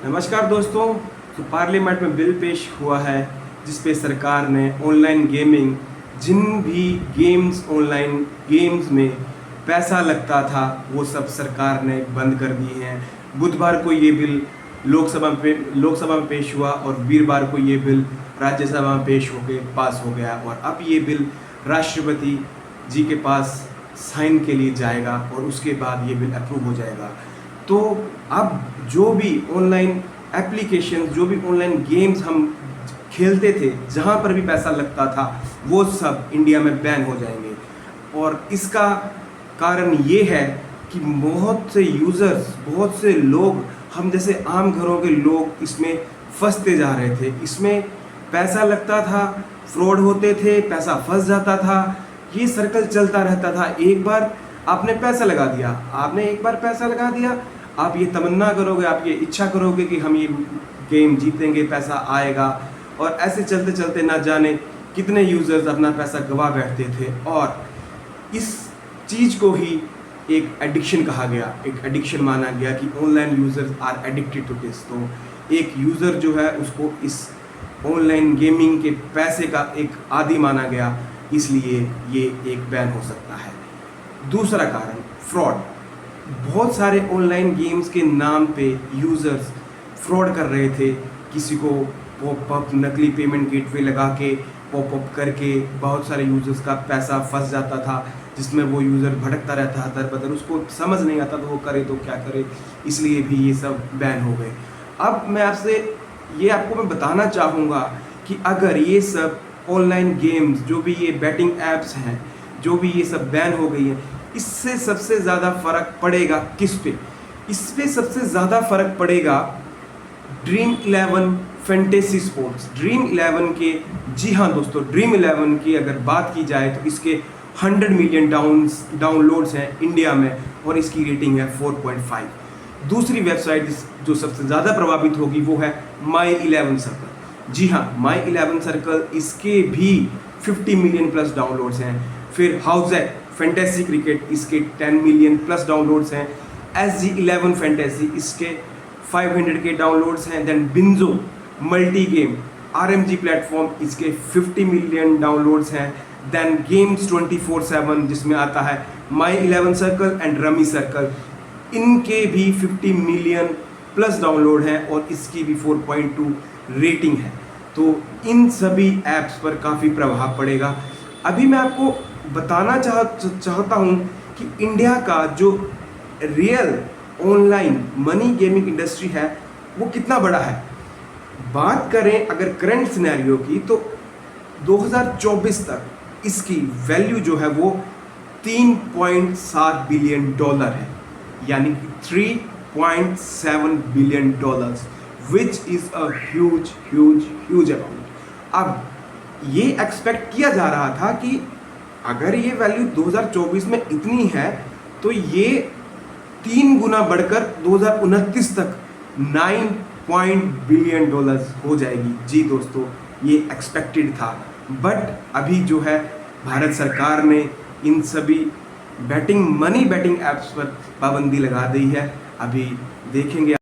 नमस्कार दोस्तों। तो पार्लियामेंट में बिल पेश हुआ है जिस पे सरकार ने ऑनलाइन गेमिंग, जिन भी गेम्स ऑनलाइन गेम्स में पैसा लगता था वो सब सरकार ने बंद कर दिए हैं। बुधवार को ये बिल लोकसभा में पेश हुआ और वीरवार को ये बिल राज्यसभा में पेश होकर पास हो गया और अब ये बिल राष्ट्रपति जी के पास साइन के लिए जाएगा और उसके बाद ये बिल अप्रूव हो जाएगा। तो अब जो भी ऑनलाइन एप्लीकेशन, जो भी ऑनलाइन गेम्स हम खेलते थे, जहाँ पर भी पैसा लगता था, वो सब इंडिया में बैन हो जाएंगे। और इसका कारण ये है कि बहुत से यूज़र्स, बहुत से लोग, हम जैसे आम घरों के लोग इसमें फंसते जा रहे थे। इसमें पैसा लगता था, फ्रॉड होते थे, पैसा फंस जाता था, ये सर्कल चलता रहता था। एक बार आपने पैसा लगा दिया, आप ये तमन्ना करोगे, आप ये इच्छा करोगे कि हम ये गेम जीतेंगे, पैसा आएगा, और ऐसे चलते चलते ना जाने कितने यूज़र्स अपना पैसा गवा बैठते थे। और इस चीज़ को ही एक एडिक्शन कहा गया, एक एडिक्शन माना गया कि online users are addicted to this. तो एक यूज़र जो है उसको इस ऑनलाइन गेमिंग के पैसे का एक आदी माना गया, इसलिए ये एक बैन हो सकता है। दूसरा कारण फ्रॉड। बहुत सारे ऑनलाइन गेम्स के नाम पे यूज़र्स फ्रॉड कर रहे थे। किसी को पॉपअप, नकली पेमेंट गेटवे लगा के पॉपअप करके बहुत सारे यूज़र्स का पैसा फंस जाता था, जिसमें वो यूज़र भटकता रहता था दर-बदर, उसको समझ नहीं आता तो वो करे तो क्या करे, इसलिए भी ये सब बैन हो गए। अब मैं आपको बताना चाहूँगा कि अगर ये सब ऑनलाइन गेम्स, जो भी ये बैटिंग ऐप्स हैं, जो भी ये सब बैन हो गई हैं, इससे सबसे ज़्यादा फ़र्क पड़ेगा किस पे? इस पे सबसे ज़्यादा फ़र्क पड़ेगा ड्रीम 11 फैंटेसी स्पोर्ट्स। ड्रीम 11 के, जी हाँ दोस्तों, ड्रीम 11 की अगर बात की जाए तो इसके 100 मिलियन डाउनलोड्स हैं इंडिया में और इसकी रेटिंग है 4.5। दूसरी वेबसाइट जो सबसे ज़्यादा प्रभावित होगी वो है माई 11 सर्कल। जी हाँ, माई 11 सर्कल, इसके भी 50 मिलियन प्लस डाउनलोड्स हैं। फिर हाउसएक फैंटेसी क्रिकेट, इसके 10 मिलियन प्लस डाउनलोड्स हैं। SG11 फैंटेसी, इसके 500 के डाउनलोड्स हैं। देन बिंजो मल्टी गेम RMG प्लेटफॉर्म, इसके 50 मिलियन डाउनलोड्स हैं। देन गेम्स 24/7 जिसमें आता है my 11 circle and rummy circle, इनके भी 50 मिलियन प्लस डाउनलोड हैं और इसकी भी 4.2 रेटिंग है। तो इन सभी ऐप्स पर काफ़ी प्रभाव पड़ेगा। अभी मैं आपको बताना चाहता हूँ कि इंडिया का जो real online money gaming industry है वो कितना बड़ा है। बात करें अगर करंट सिनेरियो की, तो 2024 तक इसकी वैल्यू जो है वो $3.7 बिलियन है, यानी कि $3.7 billion, which is a huge amount. अब ये एक्सपेक्ट किया जा रहा था कि अगर ये वैल्यू 2024 में इतनी है तो ये 3 गुना बढ़कर 2029 तक $9 बिलियन हो जाएगी। जी दोस्तों, ये एक्सपेक्टेड था, बट अभी जो है भारत सरकार ने इन सभी मनी बैटिंग ऐप्स पर पाबंदी लगा दी है। अभी देखेंगे